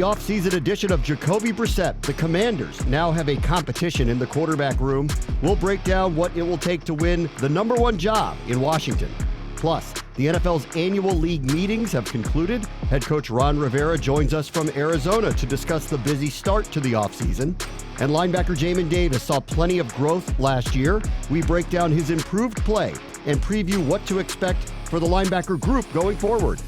the offseason edition of Jacoby Brissett, the Commanders now have a competition in the quarterback room. We'll break down what it will take to win the number one job in Washington. Plus, the NFL's annual league meetings have concluded. Head coach Ron Rivera joins us from Arizona to discuss the busy start to the offseason. And linebacker Jamin Davis saw plenty of growth last year. We break down his improved play and preview what to expect for the linebacker group going forward.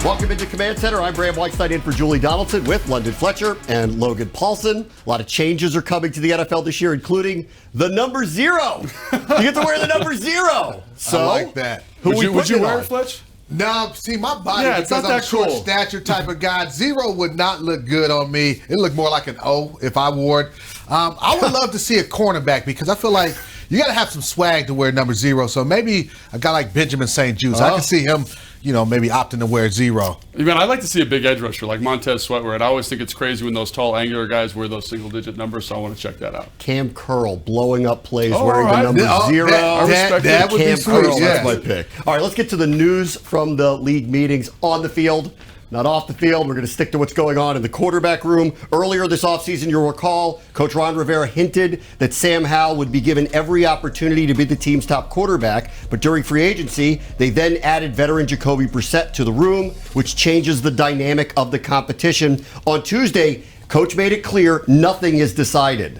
Welcome into Command Center. I'm Bram Weinstein in for Julie Donaldson with London Fletcher and Logan Paulsen. A lot of changes are coming to the NFL this year, including the number 0. You get to wear the number 0. So, I like that. Would you wear it, Fletch? No, see, my body, it's because not I'm a that short cool. stature type of guy, 0 would not look good on me. It looked more like an O if I wore it. I would love to see a cornerback because I feel like you got to have some swag to wear number 0. So maybe a guy like Benjamin St. Juste, I can see him, maybe opting to wear 0. Man, I'd like to see a big edge rusher like Montez Sweat wear it. I always think it's crazy when those tall, angular guys wear those single-digit numbers, so I want to check that out. Cam Curl blowing up plays wearing the number 0. That would be sweet. Curl, that's my pick. All right, let's get to the news from the league meetings on the field. Not off the field. We're going to stick to what's going on in the quarterback room. Earlier this offseason, you'll recall, Coach Ron Rivera hinted that Sam Howell would be given every opportunity to be the team's top quarterback. But during free agency, they then added veteran Jacoby Brissett to the room, which changes the dynamic of the competition. On Tuesday, Coach made it clear nothing is decided.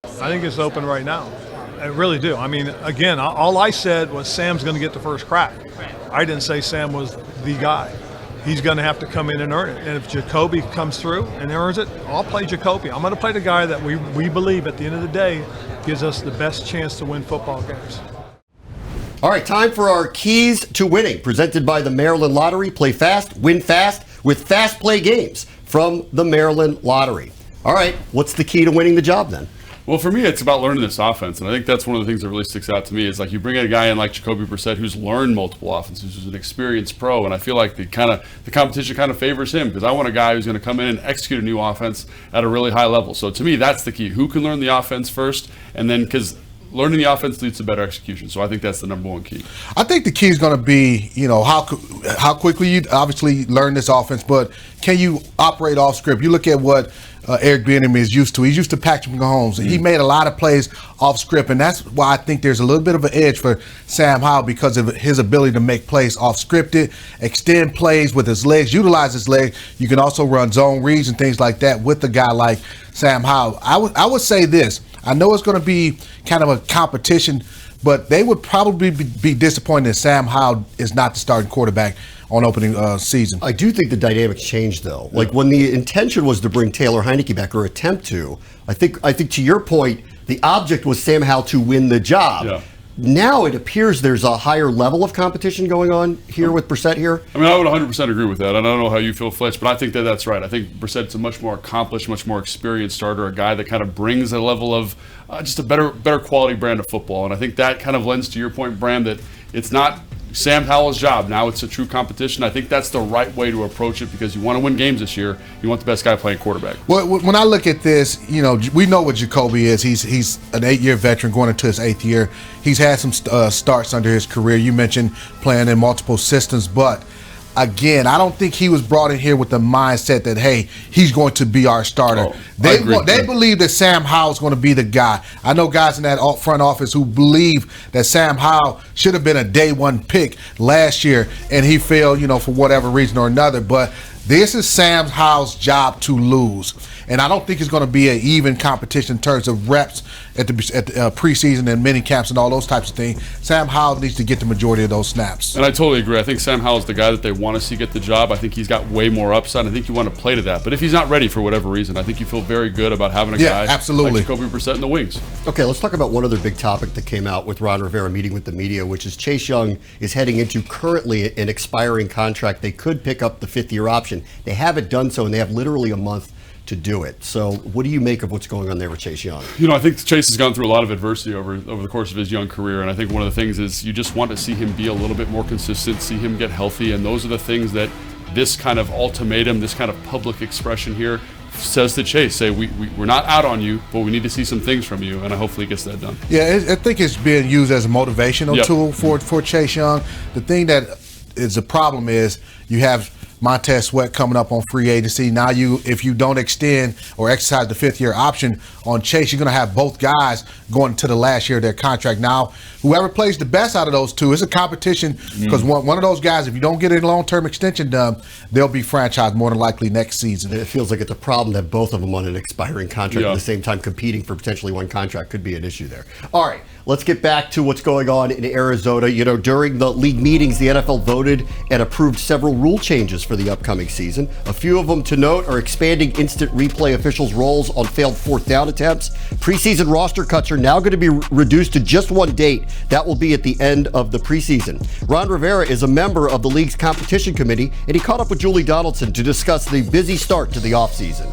I think it's open right now. I really do. I mean, again, all I said was Sam's going to get the first crack. I didn't say Sam was the guy. He's going to have to come in and earn it. And if Jacoby comes through and earns it, I'll play Jacoby. I'm going to play the guy that we believe at the end of the day gives us the best chance to win football games. All right, time for our keys to winning, presented by the Maryland Lottery. Play fast, win fast with fast play games from the Maryland Lottery. All right, what's the key to winning the job then? Well, for me, it's about learning this offense, and I think that's one of the things that really sticks out to me is like you bring in a guy in like Jacoby Brissett who's learned multiple offenses, who's an experienced pro, and I feel like the competition kind of favors him because I want a guy who's going to come in and execute a new offense at a really high level. So to me, that's the key. Who can learn the offense first, and then because learning the offense leads to better execution. So I think that's the number one key. I think the key is going to be, how quickly you obviously learn this offense, but can you operate off script? You look at what Eric Bieniemy is used to. He's used to Patrick Mahomes. He made a lot of plays off script, and that's why I think there's a little bit of an edge for Sam Howell because of his ability to make plays off scripted, extend plays with his legs, utilize his legs. You can also run zone reads and things like that with a guy like Sam Howell. I would say this. I know it's going to be kind of a competition, but they would probably be disappointed that Sam Howell is not the starting quarterback on opening season. I do think the dynamics changed, though. Like when the intention was to bring Taylor Heineke back, or attempt to, I think to your point, the object was Sam Howell to win the job. Yeah. Now it appears there's a higher level of competition going on here with Brissett here. I mean, I would 100% agree with that. I don't know how you feel, Fletch, but I think that's right. I think Brissett's a much more accomplished, much more experienced starter, a guy that kind of brings a level of just a better quality brand of football. And I think that kind of lends to your point, Bram, that it's not Sam Howell's job. Now it's a true competition. I think that's the right way to approach it because you want to win games this year. You want the best guy playing quarterback. Well, when I look at this, we know what Jacoby is. He's an 8-year veteran going into his 8th year. He's had some starts under his career. You mentioned playing in multiple systems, but again, I don't think he was brought in here with the mindset that, hey, he's going to be our starter. They believe that Sam Howell's going to be the guy. I know guys in that front office who believe that Sam Howell should have been a day one pick last year, and he failed, for whatever reason or another. But this is Sam Howell's job to lose. And I don't think it's going to be an even competition in terms of reps at the preseason and mini camps and all those types of things. Sam Howell needs to get the majority of those snaps. And I totally agree. I think Sam Howell's the guy that they want to see get the job. I think he's got way more upside. I think you want to play to that. But if he's not ready for whatever reason, I think you feel very good about having a guy absolutely. like Jacoby Brissett in the wings. Okay, let's talk about one other big topic that came out with Ron Rivera meeting with the media, which is Chase Young is heading into currently an expiring contract. They could pick up the 5th-year option. They haven't done so, and they have literally a month to do it. So what do you make of what's going on there with Chase Young? I think Chase has gone through a lot of adversity over the course of his young career, and I think one of the things is you just want to see him be a little bit more consistent, see him get healthy, and those are the things that this kind of ultimatum, this kind of public expression here says to Chase, say, we're not out on you, but we need to see some things from you, and hopefully he gets that done. Yeah, I think it's being used as a motivational tool for Chase Young. The thing that is a problem is you have Montez Sweat coming up on free agency. Now if you don't extend or exercise the fifth-year option on Chase, you're going to have both guys going to the last year of their contract. Now, whoever plays the best out of those two, it's a competition because one of those guys, if you don't get a long-term extension done, they'll be franchised more than likely next season. It feels like it's a problem that both of them on an expiring contract at the same time competing for potentially one contract could be an issue there. All right, let's get back to what's going on in Arizona. During the league meetings, the NFL voted and approved several rule changes for the upcoming season. A few of them to note are expanding instant replay officials' roles on failed fourth down attempts. Preseason roster cuts are now going to be reduced to just one date. That will be at the end of the preseason. Ron Rivera is a member of the league's competition committee, and he caught up with Julie Donaldson to discuss the busy start to the offseason.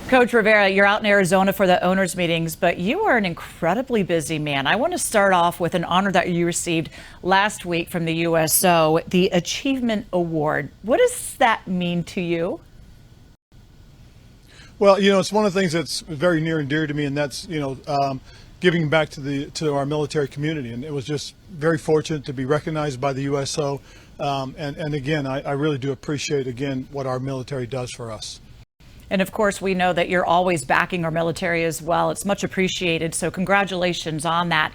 Coach Rivera, you're out in Arizona for the owners' meetings, but you are an incredibly busy man. I want to start off with an honor that you received last week from the USO, the Achievement Award. What does that mean to you? Well, it's one of the things that's very near and dear to me, and that's, giving back to our military community. And it was just very fortunate to be recognized by the USO. And again, I really do appreciate, again, what our military does for us. And of course, we know that you're always backing our military as well. It's much appreciated. So congratulations on that.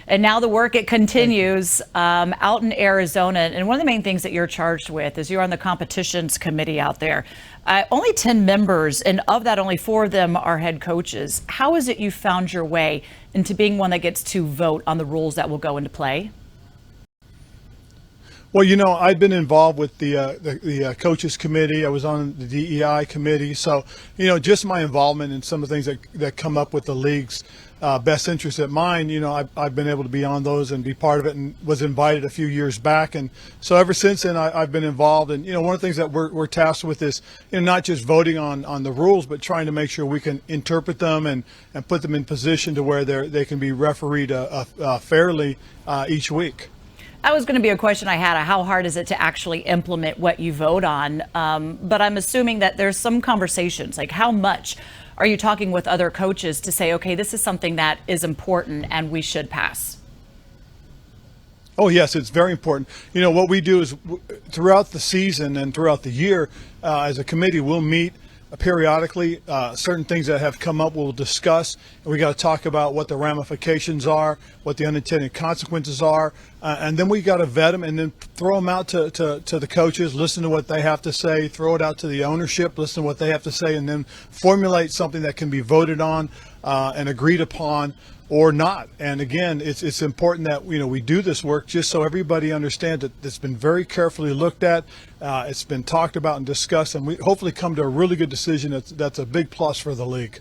And now the work, it continues out in Arizona. And one of the main things that you're charged with is you're on the competitions committee out there. Only 10 members, and of that, only 4 of them are head coaches. How is it you found your way into being one that gets to vote on the rules that will go into play? Well, I've been involved with the coaches committee. I was on the DEI committee. So, just my involvement in some of the things that come up with the league's best interest at mine, I've been able to be on those and be part of it, and was invited a few years back. And so ever since then, I've been involved. And, one of the things that we're tasked with is, not just voting on the rules, but trying to make sure we can interpret them and put them in position to where they can be refereed fairly each week. That was going to be a question I had. How hard is it to actually implement what you vote on? But I'm assuming that there's some conversations. Like, how much are you talking with other coaches to say, okay, this is something that is important and we should pass? Oh, yes, it's very important. What we do is throughout the season and throughout the year, as a committee, we'll meet periodically. Certain things that have come up we'll discuss, and we got to talk about what the ramifications are, what the unintended consequences are, and then we got to vet them and then throw them out to the coaches, listen to what they have to say, throw it out to the ownership, listen to what they have to say, and then formulate something that can be voted on and agreed upon or not. And again, it's important that we do this work just so everybody understands that it's been very carefully looked at, it's been talked about and discussed, and we hopefully come to a really good decision that's a big plus for the league.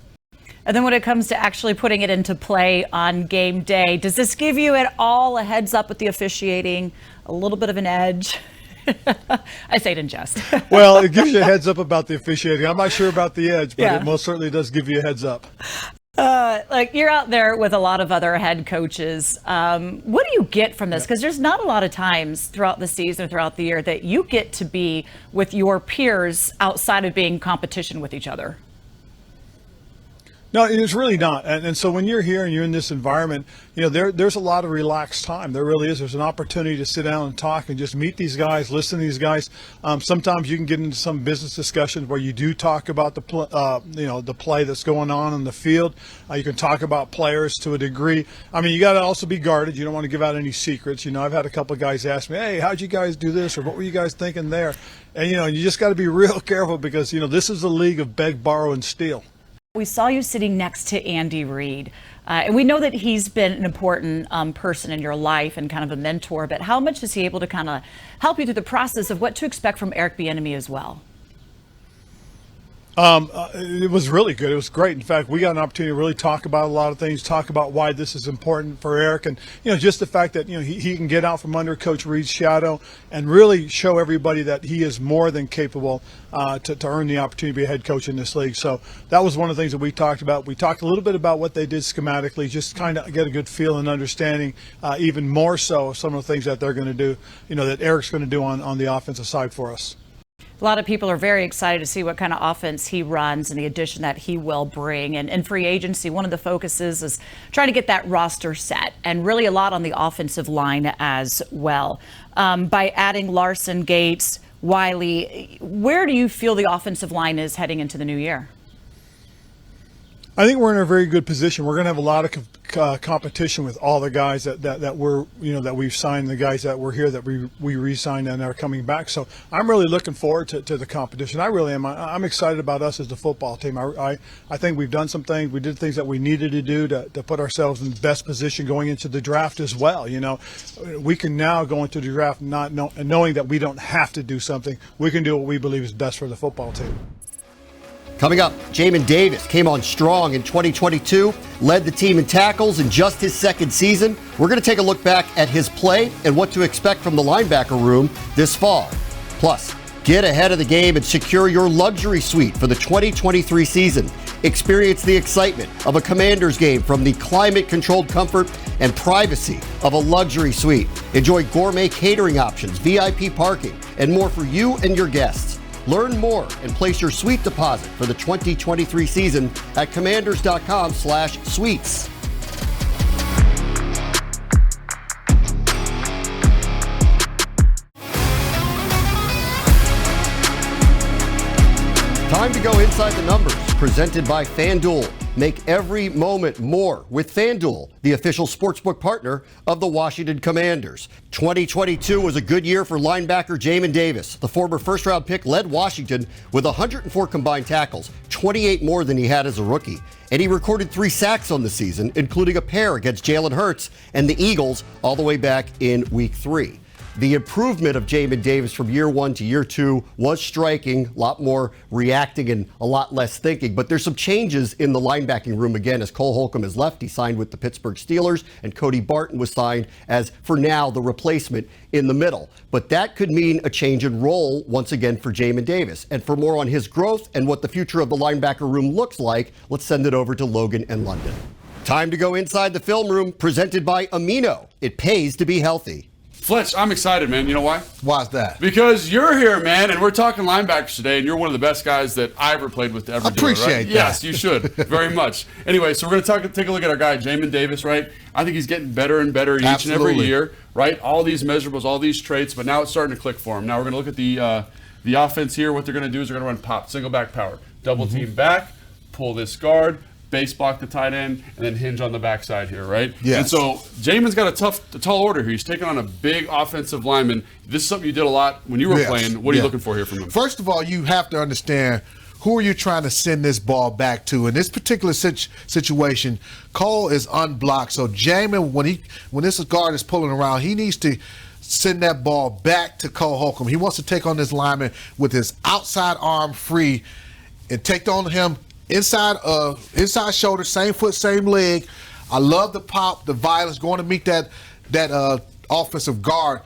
And then when it comes to actually putting it into play on game day, does this give you at all a heads up with the officiating, a little bit of an edge? I say it in jest. Well, it gives you a heads up about the officiating. I'm not sure about the edge, but it most certainly does give you a heads up. Like, you're out there with a lot of other head coaches. What do you get from this? Because there's not a lot of times throughout the season, throughout the year, that you get to be with your peers outside of being competition with each other. No, it's really not. And so when you're here and you're in this environment, there's a lot of relaxed time. There really is. There's an opportunity to sit down and talk and just meet these guys, listen to these guys. Sometimes you can get into some business discussions where you do talk about the play that's going on in the field. You can talk about players to a degree. I mean, you got to also be guarded. You don't want to give out any secrets. I've had a couple of guys ask me, hey, how'd you guys do this? Or what were you guys thinking there? And, you just got to be real careful because, this is a league of beg, borrow, and steal. We saw you sitting next to Andy Reid, and we know that he's been an important person in your life and kind of a mentor, but how much is he able to kind of help you through the process of what to expect from Eric Bieniemy as well? It was really good. It was great. In fact, we got an opportunity to really talk about a lot of things, talk about why this is important for Eric, and just the fact that he can get out from under Coach Reed's shadow and really show everybody that he is more than capable to earn the opportunity to be a head coach in this league. So that was one of the things that we talked about. We talked a little bit about what they did schematically, just kind of get a good feel and understanding, even more so of some of the things that they're going to do, that Eric's going to do on the offensive side for us. A lot of people are very excited to see what kind of offense he runs and the addition that he will bring. And in free agency, one of the focuses is trying to get that roster set, and really a lot on the offensive line as well. By adding Larson, Gates, Wiley, where do you feel the offensive line is heading into the new year? I think we're in a very good position. We're going to have a lot of competition with all the guys that we're that we've signed, the guys that were here that we re-signed and are coming back. So I'm really looking forward to the competition. I really am. I'm excited about us as the football team. I think we've done some things. We did things that we needed to do to put ourselves in the best position going into the draft as well. We can now go into the draft knowing that we don't have to do something. We can do what we believe is best for the football team. Coming up, Jamin Davis came on strong in 2022, led the team in tackles in just his second season. We're going to take a look back at his play and what to expect from the linebacker room this fall. Plus, get ahead of the game and secure your luxury suite for the 2023 season. Experience the excitement of a Commanders game from the climate-controlled comfort and privacy of a luxury suite. Enjoy gourmet catering options, VIP parking, and more for you and your guests. Learn more and place your suite deposit for the 2023 season at commanders.com/suites. Time to go inside the numbers, presented by FanDuel. Make every moment more with FanDuel, the official sportsbook partner of the Washington Commanders. 2022 was a good year for linebacker Jamin Davis. The former first-round pick led Washington with 104 combined tackles, 28 more than he had as a rookie. And he recorded 3 sacks on the season, including a pair against Jalen Hurts and the Eagles all the way back in Week 3. The improvement of Jamin Davis from year 1 to year 2 was striking, a lot more reacting and a lot less thinking. But there's some changes in the linebacking room again as Cole Holcomb has left. He signed with the Pittsburgh Steelers, and Cody Barton was signed as, for now, the replacement in the middle. But that could mean a change in role once again for Jamin Davis. And for more on his growth and what the future of the linebacker room looks like, let's send it over to Logan and London. Time to go inside the film room, presented by Amino. It pays to be healthy. Fletch, I'm excited, man. You know why? Why's that? Because you're here, man, and we're talking linebackers today, and you're one of the best guys that I ever played with to ever do it, right? Appreciate that. Yes, you should. Very much. Anyway, so we're going to take a look at our guy, Jamin Davis, right? I think he's getting better and better each and every year, right? All these measurables, all these traits, but now it's starting to click for him. Now we're going to look at the offense here. What they're going to do is they're going to run pop, single back power, double team back, pull this guard, base block the tight end, and then hinge on the backside here, right? Yes. And so Jamin's got a tall order here. He's taking on a big offensive lineman. This is something you did a lot when you were playing. What are you looking for here from him? First of all, you have to understand who are you trying to send this ball back to. In this particular situation, Cole is unblocked. So Jamin, when this guard is pulling around, he needs to send that ball back to Cole Holcomb. He wants to take on this lineman with his outside arm free and take on him inside shoulder, same foot, same leg. I love the pop, the violence, going to meet that offensive guard.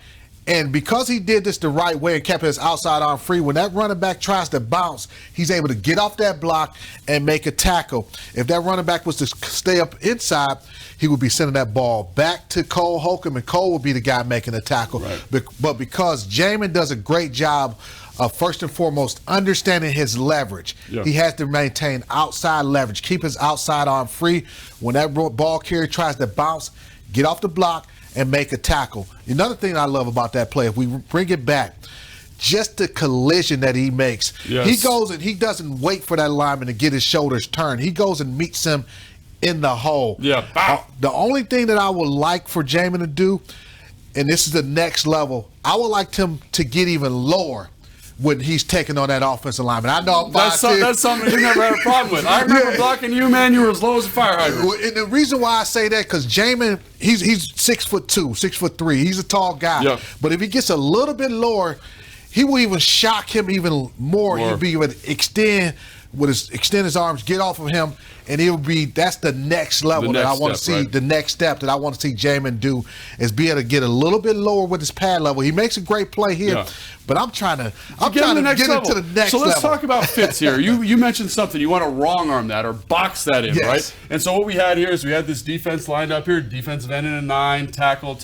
And because he did this the right way and kept his outside arm free, when that running back tries to bounce, he's able to get off that block and make a tackle. If that running back was to stay up inside, he would be sending that ball back to Cole Holcomb, and Cole would be the guy making the tackle. Right. But because Jamin does a great job of, first and foremost, understanding his leverage. Yeah. He has to maintain outside leverage, keep his outside arm free. When that ball carrier tries to bounce, get off the block and make a tackle. Another thing I love about that play, if we bring it back, just the collision that he makes. Yes. He goes and he doesn't wait for that lineman to get his shoulders turned. He goes and meets him in the hole. Yeah. The only thing that I would like for Jamin to do, and this is the next level, I would like him to get even lower when he's taking on that offensive lineman. I know that's something you never had a problem with. I remember blocking you, man. You were as low as a fire hydrant. And the reason why I say that, because Jamin, he's 6'2", 6'3". He's a tall guy. Yep. But if he gets a little bit lower, he will even shock him even more. He'll be able to extend extend his arms, get off of him, and that's the next level that I want to see. Right? The next step that I want to see Jamin do is be able to get a little bit lower with his pad level. He makes a great play here, but I'm trying to get into the next level. So let's talk about fits here. You mentioned something. You want to wrong arm that or box that in, right? And so what we had here is we had this defense lined up here, defensive end in a 9, tackle,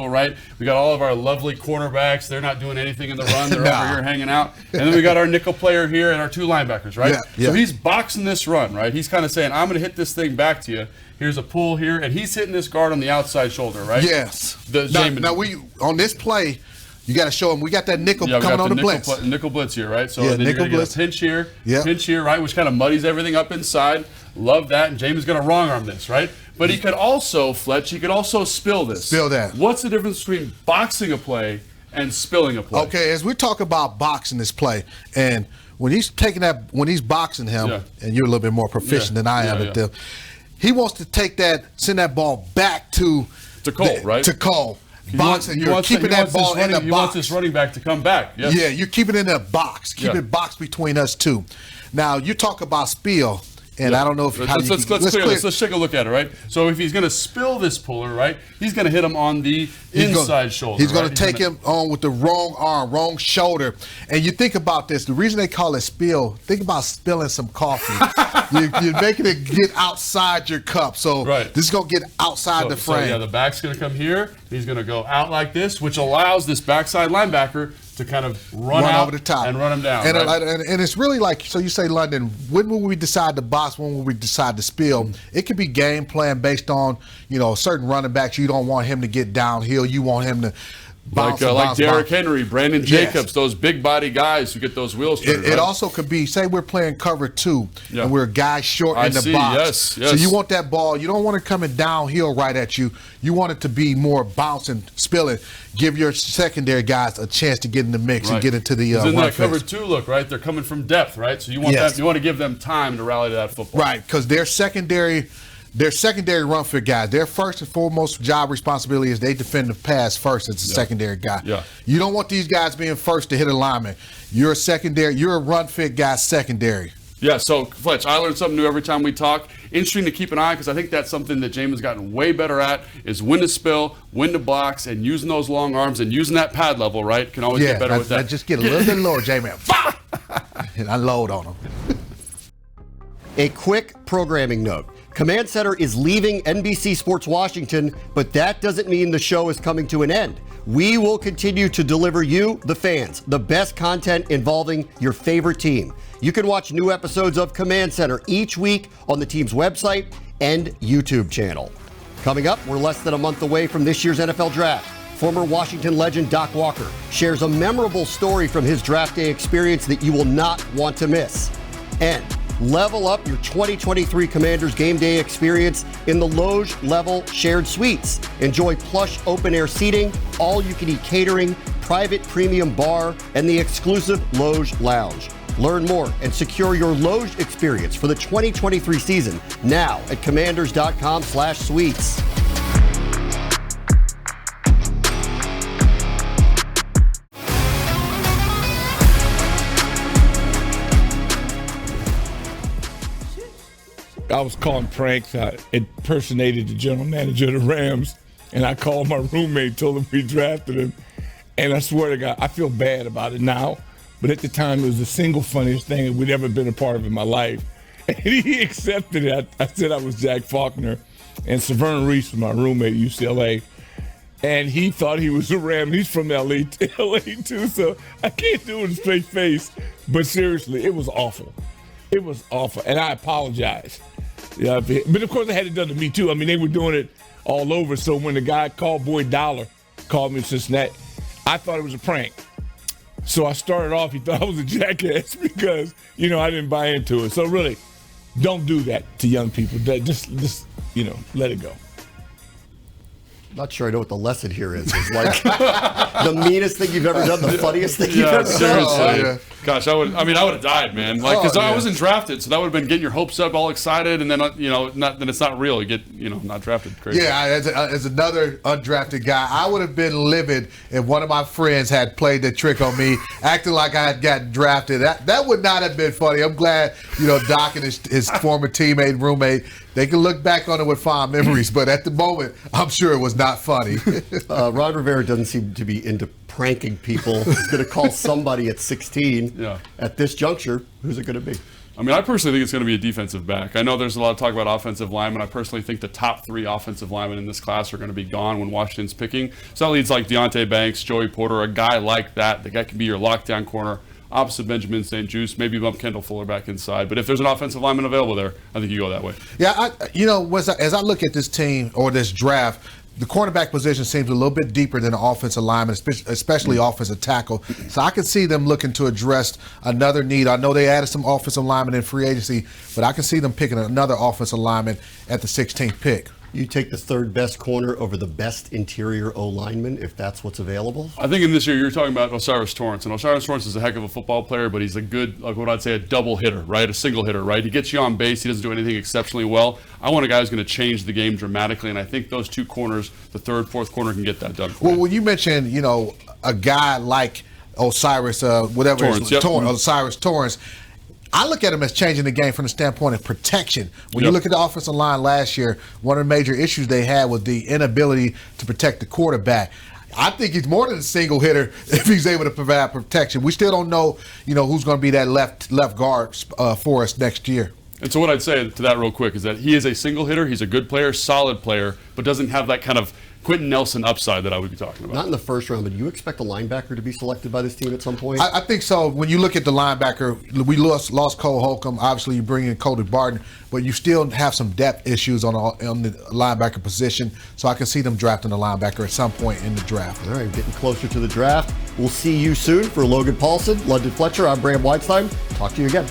right? We got all of our lovely cornerbacks. They're not doing anything in the run. They're over here hanging out. And then we got our nickel player here and our 2 linebackers, right? So he's boxing this run, right? He's kind of saying, I'm going to hit this thing back to you. Here's a pull here, and he's hitting this guard on the outside shoulder, right? Yes. Now we on this play, you got to show him. We got that nickel coming on the blitz. Nickel blitz here, right? So then you're going to get a pinch here, right, which kind of muddies everything up inside. Love that, and James is going to wrong arm this, right? But he could also, Fletch, he could also spill this. Spill that. What's the difference between boxing a play and spilling a play? Okay, as we talk about boxing this play, and when he's when he's boxing him, and you're a little bit more proficient than I am at this, he wants to send that ball back to Cole, right? To Cole. Boxing, you're keeping that ball in the box. He wants this running back to come back. Yes. Yeah, you keep it in a box. Keep it box between us two. Now, you talk about spill. And I don't know if let's clear this. Let's take a look at it, right? So if he's going to spill this puller, right, he's going to hit him on the inside shoulder. He's going to take him on with the wrong arm, wrong shoulder. And you think about this. The reason they call it spill, think about spilling some coffee. you're making it get outside your cup. So this is going to get outside the frame. So the back's going to come here. He's going to go out like this, which allows this backside linebacker to kind of run out over the top and run him down. And it's really like, so you say, London, when will we decide to box? When will we decide to spill? It could be game plan based on, certain running backs. You don't want him to get downhill. You want him to bounce. Like Derrick Henry, Brandon Jacobs, those big body guys who get those wheels turned. It also could be, say we're playing cover 2 and we're a guy short in the box. Yes. So you want that ball, you don't want it coming downhill right at you. You want it to be more bouncing, spilling. Give your secondary guys a chance to get in the mix and get into the in that cover 2 look, right? They're coming from depth, right? So you want you want to give them time to rally to that football. Right, because their secondary run fit guys, their first and foremost job responsibility is they defend the pass first as a secondary guy. Yeah. You don't want these guys being first to hit a lineman. You're a run fit guy secondary. Yeah, so Fletch, I learn something new every time we talk. Interesting to keep an eye, because I think that's something that Jamin's gotten way better at, is when to spill, when to box, and using those long arms and using that pad level, right? Can always get better with that. Just get a little bit lower, Jamin. And unload on him. A quick programming note. Command Center is leaving NBC Sports Washington, but that doesn't mean the show is coming to an end. We will continue to deliver you, the fans, the best content involving your favorite team. You can watch new episodes of Command Center each week on the team's website and YouTube channel. Coming up, we're less than a month away from this year's NFL Draft. Former Washington legend Doc Walker shares a memorable story from his draft day experience that you will not want to miss. And level up your 2023 Commanders game day experience in the Loge Level Shared Suites. Enjoy plush open-air seating, all-you-can-eat catering, private premium bar, and the exclusive Loge Lounge. Learn more and secure your Loge experience for the 2023 season now at commanders.com/suites. I was calling pranks. I impersonated the general manager of the Rams, and I called my roommate, told him we drafted him. And I swear to God, I feel bad about it now, but at the time, it was the single funniest thing that we'd ever been a part of in my life. And he accepted it. I said I was Jack Faulkner, and Severn Reese was my roommate at UCLA. And he thought he was a Ram. He's from LA too, so I can't do it with a straight face. But seriously, it was awful. It was awful, and I apologize. Yeah, but of course they had it done to me too. I mean, they were doing it all over. So when the guy Cowboy Dollar called me in Cincinnati, I thought it was a prank. So I started off, he thought I was a jackass because, I didn't buy into it. So really, don't do that to young people. Just let it go. Not sure I know what the lesson here is. It's like the meanest thing you've ever done, the funniest thing you've ever done. Seriously. Gosh, I would have died, man. Like, because I wasn't drafted, so that would have been getting your hopes up, all excited, and then then it's not real. You get not drafted. Crazy. Yeah, as another undrafted guy, I would have been livid if one of my friends had played that trick on me, acting like I had gotten drafted. That would not have been funny. I'm glad Doc and his former teammate and roommate, they can look back on it with fond memories, but at the moment, I'm sure it was not funny. Ron Rivera doesn't seem to be into pranking people. He's going to call somebody at 16. Yeah. At this juncture, who's it going to be? I mean, I personally think it's going to be a defensive back. I know there's a lot of talk about offensive linemen. I personally think the top 3 offensive linemen in this class are going to be gone when Washington's picking. So that leads like Deontay Banks, Joey Porter, a guy like that. The guy can be your lockdown corner opposite Benjamin St. Juste, maybe bump Kendall Fuller back inside. But if there's an offensive lineman available there, I think you go that way. Yeah, as I look at this team or this draft, the cornerback position seems a little bit deeper than the offensive lineman, especially offensive tackle. So I can see them looking to address another need. I know they added some offensive linemen in free agency, but I can see them picking another offensive lineman at the 16th pick. You take the 3rd best corner over the best interior O-lineman, if that's what's available? I think in this year, you're talking about Osiris Torrance. And Osiris Torrance is a heck of a football player, but he's a good, like what I'd say, a double hitter, right? A single hitter, right? He gets you on base. He doesn't do anything exceptionally well. I want a guy who's going to change the game dramatically, and I think those 2 corners, the 3rd, 4th corner, can get that done for you. Well, when you mentioned, a guy like Osiris, Torrance, Osiris Torrance, I look at him as changing the game from the standpoint of protection. When you look at the offensive line last year, one of the major issues they had was the inability to protect the quarterback. I think he's more than a single hitter if he's able to provide protection. We still don't know, who's going to be that left guard for us next year. And so what I'd say to that real quick is that he is a single hitter. He's a good player, solid player, but doesn't have that kind of Quentin Nelson upside that I would be talking about. Not in the first round, but do you expect a linebacker to be selected by this team at some point? I think so. When you look at the linebacker, we lost Cole Holcomb. Obviously, you bring in Cody Barton, but you still have some depth issues on the linebacker position. So I can see them drafting a linebacker at some point in the draft. All right, getting closer to the draft. We'll see you soon. For Logan Paulsen, London Fletcher, I'm Bram Weinstein. Talk to you again.